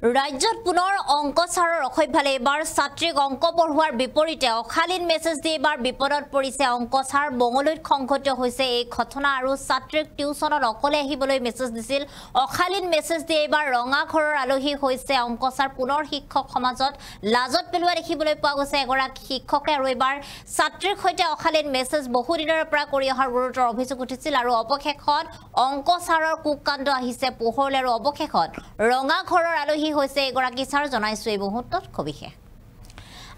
ৰাজ্যত পুনৰ অংক ছাৰৰ অসভ্যালে এবাৰ ছাত্ৰীক অংক পঢ়োৱাৰ বিপৰীতে অশালীন মেছেজ দি এবাৰ বিপদত পৰিছে অংক ছাৰ মঙলৈত সংঘটিত হৈছে এই ঘটনা আৰু ছাত্ৰীক টিউচনত অকলে আহিবলৈ মেছেজ দিছিল অশালীন মেছেজ দি এবাৰ ৰঙা ঘৰৰ আলহী হৈছে অংক ছাৰ পুনৰ শিক্ষক সমাজত লাজত পেলোৱা দেখিবলৈ পোৱা গৈছে এগৰাকী শিক্ষকে আৰু এবাৰ ছাত্ৰীৰ সৈতে অশালীন মেছেজ বহু দিনৰ পৰা কৰি অহাৰ গুৰুতৰ অভিযোগ উঠিছিল আৰু অৱশেষত অংক ছাৰৰ কুকাণ্ড আহিছে পোহৰলৈ আৰু অৱশেষত ৰঙা ঘৰৰ আলহী হৈছে এগৰাকী ছাৰ জনাইছো এই মুহূৰ্তত খবিষে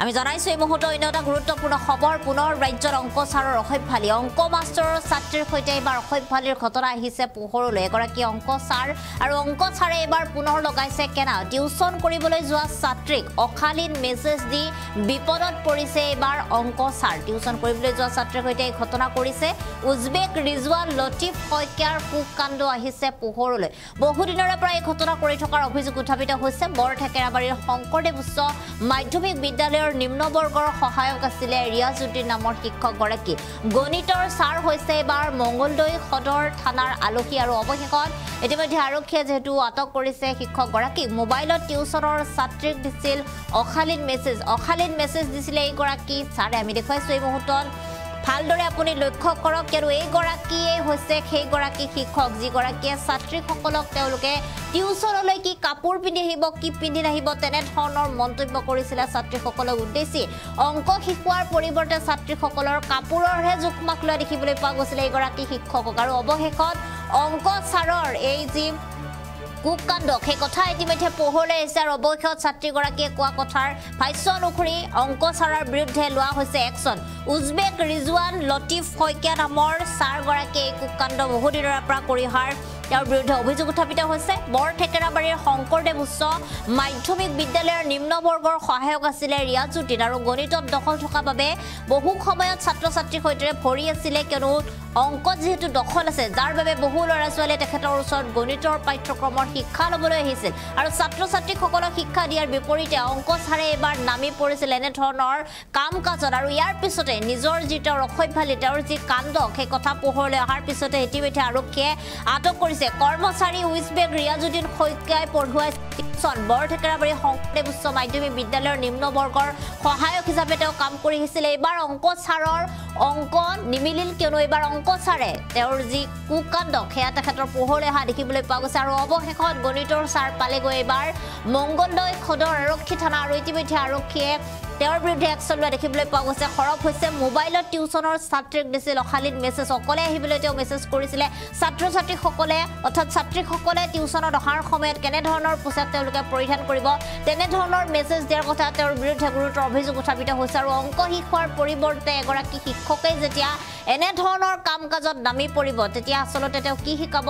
আমি জনাইছো এই মুহূৰ্তত অন্য এটা গুৰুত্বপূৰ্ণ খবৰ পুনৰ ৰাজ্যৰ অংক ছাৰৰ অসভ্যালি অংক মাষ্টৰৰ ছাত্ৰীৰ সৈতে এবাৰ অসভ্যালিৰ ঘটনা আহিছে পোহৰলৈ এগৰাকী অংক ছাৰ আৰু অংক ছাৰে এবাৰ পুনৰ লগাইছে কেনা টিউচন কৰিবলৈ যোৱা ছাত্ৰীক অশালীন মেছেজ দি বিপদত পৰিছে এবাৰ অংক ছাৰ টিউচন কৰিবলৈ যোৱা ছাত্ৰীৰ সৈতে এই ঘটনা কৰিছে উজবেক ৰিজৱান লতিফ শইকীয়াৰ কুকাণ্ড আহিছে পোহৰলৈ বহুদিনৰে পৰা এই ঘটনা কৰি থকাৰ অভিযোগ উত্থাপিত হৈছে বৰঠেকেৰাবাৰীৰ শংকৰদেৱ উচ্চ মাধ্যমিক বিদ্যালয়ৰ নিম্ন বৰ্গৰ সহায়ক আছিলে ৰিয়াজউদ্দিন নামৰ শিক্ষকগৰাকী গণিতৰ ছাৰ হৈছে এবাৰ মঙ্গলদৈ সদৰ থানাৰ আলহী আৰু অৱশেষত ইতিমধ্যে আৰক্ষীয়ে যেহেতু আটক কৰিছে শিক্ষকগৰাকীক মোবাইলত টিউচনৰ ছাত্ৰীক দিছিল অশালীন মেছেজ দিছিলে এইগৰাকী ছাৰে আমি দেখুৱাইছো এই মুহূৰ্তত ভালদৰে আপুনি লক্ষ্য কৰক আৰু এইগৰাকীয়ে হৈছে সেইগৰাকী শিক্ষক যিগৰাকীয়ে ছাত্ৰীসকলক তেওঁলোকে টিউচনলৈ কি কাপোৰ পিন্ধি আহিব কি পিন্ধি নাহিব তেনেধৰণৰ মন্তব্য কৰিছিলে ছাত্ৰীসকলক উদ্দেশ্যি অংক শিকোৱাৰ পৰিৱৰ্তে ছাত্ৰীসকলৰ কাপোৰৰহে জোখমাখ লোৱা দেখিবলৈ পোৱা গৈছিলে এইগৰাকী শিক্ষকক আৰু অৱশেষত অংক ছাৰৰ এই যি কুকাণ্ড সেই কথা ইতিমধ্যে পোহৰলৈ আহিছে আৰু অৱশেষত ছাত্ৰীগৰাকীয়ে কোৱা কথাৰ ভাষ্য অনুসৰি অংক ছাৰৰ বিৰুদ্ধে লোৱা হৈছে একশ্যন উজবেক ৰিজৱান লতিফ শইকীয়া নামৰ ছাৰগৰাকীয়ে এই কুকাণ্ড বহুদিনৰ পৰা কৰি অহাৰ তেওঁৰ বিৰুদ্ধে অভিযোগ উত্থাপিত হৈছে বৰঠেকেৰাবাৰীৰ শংকৰদেৱ উচ্চ মাধ্যমিক বিদ্যালয়ৰ নিম্ন বৰ্গৰ সহায়ক আছিলে ৰিয়াজউদ্দিন আৰু গণিতত দখল থকা বাবে বহু সময়ত ছাত্ৰ ছাত্ৰীৰ সৈতে ভৰি আছিলে কিয়নো অংকত যেহেতু দখল আছে যাৰ বাবে বহু ল'ৰা ছোৱালীয়ে তেখেতৰ ওচৰত গণিতৰ পাঠ্যক্ৰমৰ শিক্ষা ল'বলৈ আহিছিল আৰু ছাত্ৰ ছাত্ৰীসকলক শিক্ষা দিয়াৰ বিপৰীতে অংক ছাৰে এবাৰ নামি পৰিছিল এনেধৰণৰ কাম কাজত আৰু ইয়াৰ পিছতে নিজৰ যি তেওঁৰ অসভ্যালি তেওঁৰ যি কাণ্ড সেই কথা পোহৰলৈ অহাৰ পিছতে ইতিমধ্যে আৰক্ষীয়ে আটক কৰিছে কৰ্মচাৰী উজবেক ৰিয়াজউদ্দিন শইকীয়াই পঢ়ুৱাই টিউচন বৰঠেকেৰাবাৰী শংকৰদেৱ উচ্চ মাধ্যমিক বিদ্যালয়ৰ নিম্ন বৰ্গৰ সহায়ক হিচাপে তেওঁ কাম কৰি আহিছিল এইবাৰ অংক ছাৰৰ অংক নিমিলিল কিয়নো এইবাৰ অংক ছাৰে তেওঁৰ যি কুকাণ্ড সেয়া তেখেতৰ পোহৰলৈ অহা দেখিবলৈ পোৱা গৈছে আৰু অৱশেষত গণিতৰ ছাৰ পালেগৈ এইবাৰ মঙ্গলদৈ সদৰ আৰক্ষী থানা আৰু ইতিমধ্যে আৰক্ষীয়ে তেওঁৰ বিৰুদ্ধে একশ্যন লোৱা দেখিবলৈ পোৱা গৈছে সৰব হৈছে মোবাইলত টিউচনৰ ছাত্ৰীক দিছিল অশালীন মেছেজ অকলে আহিবলৈ তেওঁ মেছেজ কৰিছিলে ছাত্ৰ ছাত্ৰীসকলে অৰ্থাৎ ছাত্ৰীসকলে টিউচনত অহাৰ সময়ত কেনেধৰণৰ পোছাক তেওঁলোকে পৰিধান কৰিব তেনেধৰণৰ মেছেজ দিয়াৰ কথা তেওঁৰ বিৰুদ্ধে গুৰুতৰ অভিযোগ উত্থাপিত হৈছে আৰু অংক শিকোৱাৰ পৰিৱৰ্তে এগৰাকী শিক্ষকে যেতিয়া এনেধৰণৰ কাম কাজত নামি পৰিব তেতিয়া আচলতে তেওঁ কি শিকাব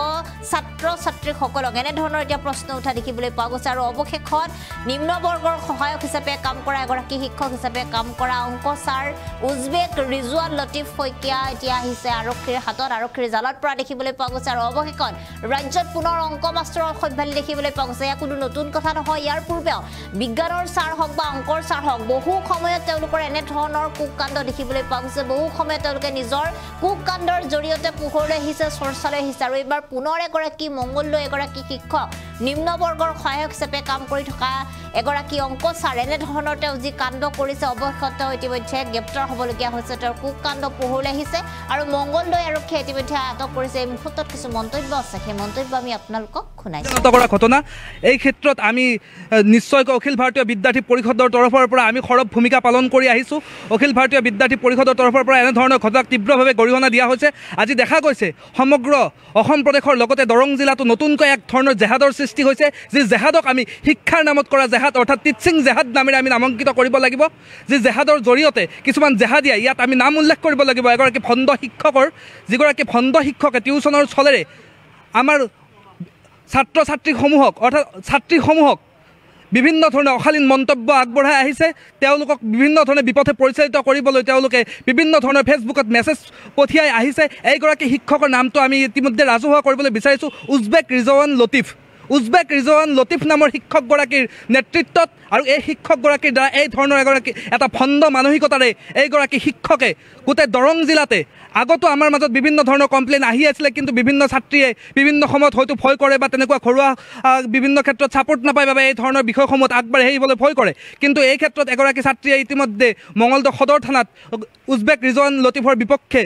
ছাত্ৰ ছাত্ৰীসকলক এনেধৰণৰ এতিয়া প্ৰশ্ন উঠা দেখিবলৈ পোৱা গৈছে আৰু অৱশেষত নিম্ন বৰ্গৰ সহায়ক হিচাপে কাম কৰা এগৰাকী শিক্ষক হিচাপে কাম কৰা অংক ছাৰ উজবেক ৰিজৱান লতিফ শইকীয়া এতিয়া আহিছে আৰক্ষীৰ হাতত আৰক্ষীৰ জালত পৰা দেখিবলৈ পোৱা গৈছে আৰু অৱশেষত ৰাজ্যত পুনৰ অংক মাষ্টৰৰ অসভ্যালি দেখিবলৈ পোৱা গৈছে এয়া কোনো নতুন কথা নহয় ইয়াৰ পূৰ্বেও বিজ্ঞানৰ ছাৰ হওক বা অংকৰ ছাৰ হওক বহু সময়ত তেওঁলোকৰ এনেধৰণৰ কুকাণ্ড দেখিবলৈ পোৱা গৈছে বহু সময়ত তেওঁলোকে নিজৰ কুকাণ্ডৰ জৰিয়তে পোহৰলৈ আহিছে চৰ্চালৈ আহিছে আৰু এইবাৰ পুনৰ এগৰাকী মঙ্গলদৈ এগৰাকী শিক্ষক নিম্ন বৰ্গৰ সহায়ক হিচাপে কাম কৰি থকা এগৰাকী অংক ছাৰ এনেধৰণৰ তেওঁ যি কাণ্ড কৰিছে অৱশেষত ইতিমধ্যে গ্ৰেপ্তাৰ হ'বলগীয়া হৈছে তেওঁৰ কুকাণ্ড পোহৰলৈ আহিছে আৰু মঙ্গলদৈ আৰক্ষীয়ে ইতিমধ্যে আটক কৰিছে এই মুহূৰ্তত কিছু মন্তব্য আছে সেই মন্তব্য আমি আপোনালোকক শুনাইছোঁ কৰা ঘটনা এই ক্ষেত্ৰত আমি নিশ্চয়কৈ অখিল ভাৰতীয় বিদ্যাৰ্থী পৰিষদৰ তৰফৰ পৰা আমি সৰব ভূমিকা পালন কৰি আহিছোঁ অখিল ভাৰতীয় বিদ্যাৰ্থী পৰিষদৰ তৰফৰ পৰা এনেধৰণৰ ঘটনাক তীব্ৰভাৱে গৰিহণা দিয়া হৈছে আজি দেখা গৈছে সমগ্ৰ অসম প্ৰদেশৰ লগতে দৰং জিলাতো নতুনকৈ এক ধৰণৰ জেহাদৰ সৃষ্টি হৈছে যি জেহাদক আমি শিক্ষাৰ নামত কৰা জেহাদ অৰ্থাৎ টিচিং জেহাদ নামেৰে আমি নামাংকিত কৰিব লাগিব যি জেহাদৰ জৰিয়তে কিছুমান জেহাদীয়ে ইয়াত আমি নাম উল্লেখ কৰিব লাগিব এগৰাকী ভণ্ড শিক্ষকৰ যিগৰাকী ভণ্ড শিক্ষকে টিউচনৰ চলেৰে আমাৰ ছাত্ৰ ছাত্ৰীসমূহক অৰ্থাৎ ছাত্ৰীসমূহক বিভিন্ন ধৰণৰ অশালীন মন্তব্য আগবঢ়াই আহিছে তেওঁলোকক বিভিন্ন ধৰণে বিপথে পৰিচালিত কৰিবলৈ তেওঁলোকে বিভিন্ন ধৰণৰ ফেচবুকত মেছেজ পঠিয়াই আহিছে এইগৰাকী শিক্ষকৰ নামটো আমি ইতিমধ্যে ৰাজহুৱা কৰিবলৈ বিচাৰিছোঁ উজবেক ৰিজৱান লতিফ উজবেক ৰিজৱান লতিফ নামৰ শিক্ষকগৰাকীৰ নেতৃত্বত আৰু এই শিক্ষকগৰাকীৰ দ্বাৰা এই ধৰণৰ এটা ভণ্ড মানসিকতাৰে এইগৰাকী শিক্ষকে গোটেই দৰং জিলাতে আগতো আমাৰ মাজত বিভিন্ন ধৰণৰ কমপ্লেইন আহি আছিলে, কিন্তু বিভিন্ন ছাত্ৰীয়ে বিভিন্ন সময়ত হয়তো ভয় কৰে বা তেনেকুৱা ঘৰুৱা বিভিন্ন ক্ষেত্ৰত ছাপোৰ্ট নাপায় বাবে এই ধৰণৰ বিষয়সমূহত আগবাঢ়ি আহিবলৈ ভয় কৰে। কিন্তু এই ক্ষেত্ৰত এগৰাকী ছাত্ৰীয়ে ইতিমধ্যে মঙলদৈ সদৰ থানাত উজবেক ৰিজৱান লতিফৰ বিপক্ষে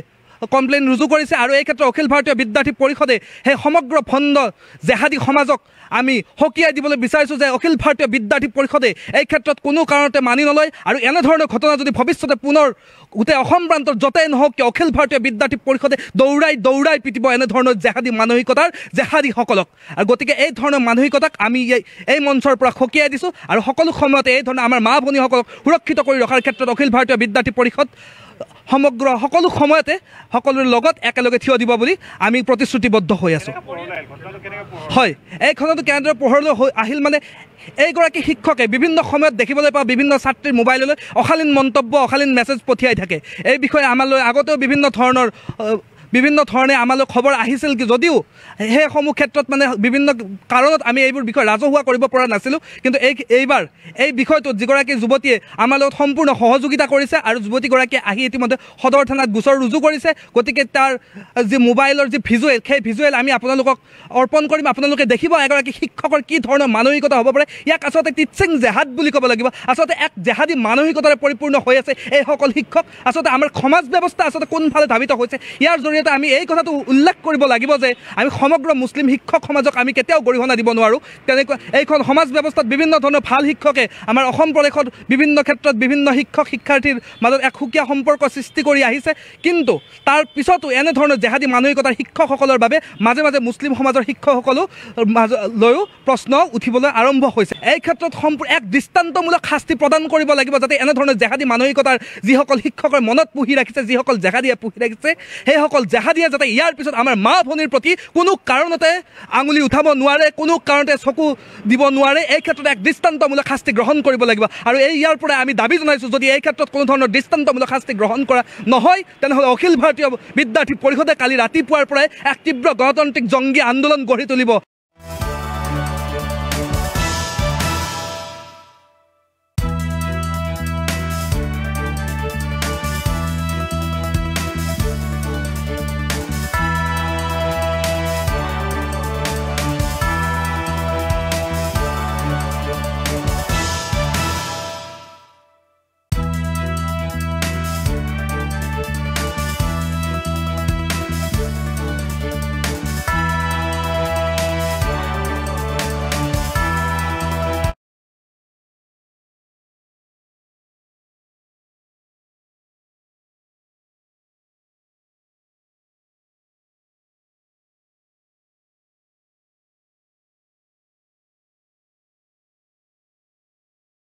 কমপ্লেইন ৰুজু কৰিছে আৰু এই ক্ষেত্ৰত অখিল ভাৰতীয় বিদ্যাৰ্থী পৰিষদে সেই সমগ্ৰ ভণ্ড জেহাদী সমাজক আমি সকীয়াই দিবলৈ বিচাৰিছোঁ যে অখিল ভাৰতীয় বিদ্যাৰ্থী পৰিষদে এই ক্ষেত্ৰত কোনো কাৰণতে মানি নলয় আৰু এনেধৰণৰ ঘটনা যদি ভৱিষ্যতে পুনৰ গোটেই অসম প্ৰান্তৰ য'তেই নহওক কিয় অখিল ভাৰতীয় বিদ্যাৰ্থী পৰিষদে দৌৰাই পিটিব এনেধৰণৰ জেহাদী মানসিকতাৰ জেহাদীসকলক। আৰু গতিকে এই ধৰণৰ মানসিকতাক আমি এই মঞ্চৰ পৰা সকীয়াই দিছোঁ আৰু সকলো সময়তে এই ধৰণৰ আমাৰ মা ভনীসকলক সুৰক্ষিত কৰি ৰখাৰ ক্ষেত্ৰত অখিল ভাৰতীয় বিদ্যাৰ্থী পৰিষদ সমগ্ৰ সকলো সময়তে সকলোৰে লগত একেলগে থিয় দিব বুলি আমি প্ৰতিশ্ৰুতিবদ্ধ হৈ আছোঁ। হয়, এই ঘটনাটো কেনেদৰে পোহৰলৈ আহিল মানে এইগৰাকী শিক্ষকে বিভিন্ন সময়ত দেখিবলৈ পোৱা বিভিন্ন ছাত্ৰীৰ মোবাইললৈ অশালীন মন্তব্য অশালীন মেছেজ পঠিয়াই থাকে। এই বিষয়ে আমালৈ আগতেও বিভিন্ন ধৰণে আমালৈ খবৰ আহিছিল যদিও সেইসমূহ ক্ষেত্ৰত মানে বিভিন্ন কাৰণত আমি এইবোৰ বিষয় ৰাজহুৱা কৰিব পৰা নাছিলোঁ। কিন্তু এইবাৰ এই বিষয়টোত যিগৰাকী যুৱতীয়ে আমাৰ লগত সম্পূৰ্ণ সহযোগিতা কৰিছে আৰু যুৱতীগৰাকীয়ে আহি ইতিমধ্যে সদৰ থানাত গোচৰ ৰুজু কৰিছে। গতিকে তাৰ যি মোবাইলৰ যি ভিজুৱেল সেই ভিজুৱেল আমি আপোনালোকক অৰ্পণ কৰিম। আপোনালোকে দেখিব এগৰাকী শিক্ষকৰ কি ধৰণৰ মানসিকতা হ'ব পাৰে। ইয়াক আচলতে টিচিং জেহাদ বুলি ক'ব লাগিব। আচলতে এক জেহাদী মানসিকতাৰে পৰিপূৰ্ণ হৈ আছে এইসকল শিক্ষক। আচলতে আমাৰ সমাজ ব্যৱস্থা আচলতে কোনফালে ধাবিত হৈছে ইয়াৰ জৰিয়তে আমি এই কথাটো উল্লেখ কৰিব লাগিব যে আমি সমগ্ৰ মুছলিম শিক্ষক সমাজক আমি কেতিয়াও গৰিহণা দিব নোৱাৰোঁ। তেনেকুৱা এইখন সমাজ ব্যৱস্থাত বিভিন্ন ধৰণৰ ভাল শিক্ষকে আমাৰ অসম প্ৰদেশত বিভিন্ন ক্ষেত্ৰত বিভিন্ন শিক্ষক শিক্ষাৰ্থীৰ মাজত এক সুকীয়া সম্পৰ্ক সৃষ্টি কৰি আহিছে। কিন্তু তাৰ পিছতো এনেধৰণৰ জেহাদী মানসিকতাৰ শিক্ষকসকলৰ বাবে মাজে মাজে মুছলিম সমাজৰ শিক্ষকসকলো লৈও প্ৰশ্ন উঠিবলৈ আৰম্ভ হৈছে। এই ক্ষেত্ৰত এক দৃষ্টান্তমূলক শাস্তি প্ৰদান কৰিব লাগিব যাতে এনেধৰণৰ জেহাদী মানসিকতাৰ যিসকল শিক্ষকৰ মনত পুহি ৰাখিছে, যিসকল জেহাদীয়ে পুহি ৰাখিছে, সেইসকল জেহাদীয়ে যাতে ইয়াৰ পিছত আমাৰ মা ভনীৰ প্ৰতি কোনো কাৰণতে আঙুলি উঠাব নোৱাৰে, কোনো কাৰণতে চকু দিব নোৱাৰে। এই ক্ষেত্ৰত এক দৃষ্টান্তমূলক শাস্তি গ্ৰহণ কৰিব লাগিব। আৰু ইয়াৰ পৰা আমি দাবী জনাইছোঁ যদি এই ক্ষেত্ৰত কোনো ধৰণৰ দৃষ্টান্তমূলক শাস্তি গ্ৰহণ কৰা নহয় তেনেহ'লে অখিল ভাৰতীয় বিদ্যাৰ্থী পৰিষদে কালি ৰাতিপুৱাৰ পৰাই এক তীব্ৰ গণতান্ত্ৰিক জংগী আন্দোলন গঢ়ি তুলিব।